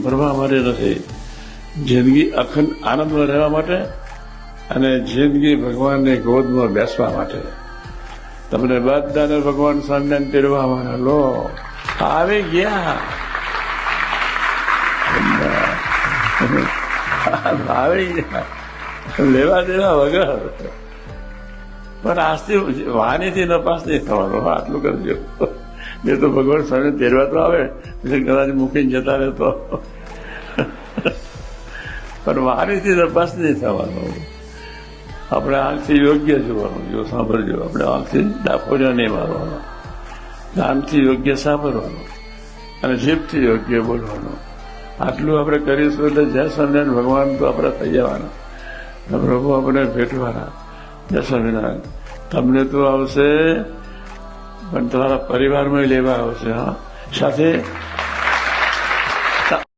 ભરવા માટે નથી, જિંદગી અખંડ આનંદમાં રહેવા માટે અને જિંદગી ભગવાનની ગોદમાં બેસવા માટે. તમને બધાને ભગવાન સ્વામિનારાયણ તેડવા લો આવી ગયા, આવી ગયા લેવા દેવા વગર. પણ આજથી વાણીથી નપાસ નહીં થવાનો, આટલું કરજો. એ તો ભગવાન સ્વામી તેડવા તો આવે, પછી કદાચ મૂકીને જતા રહેતો, પણ વાણીથી નપાસ નહીં થવાનો. આપણે આંખથી યોગ્ય જોવાનું, જો સાંભળજો, આપણે આંખથી ડાફોરિયા નહીં મારવાનો, કાનથી યોગ્ય સાંભળવાનું અને જીભથી યોગ્ય બોલવાનું. આટલું આપણે કરીશું એટલે જય સ્વામિનારાયણ ભગવાન તો આપણે થઈ જવાના, પ્રભુ આપણે ભેટવાના. જય સ્વામિનારાયણ. તમને તો આવશે પણ તમારા પરિવારમાં લેવા આવશે. હા, સાથે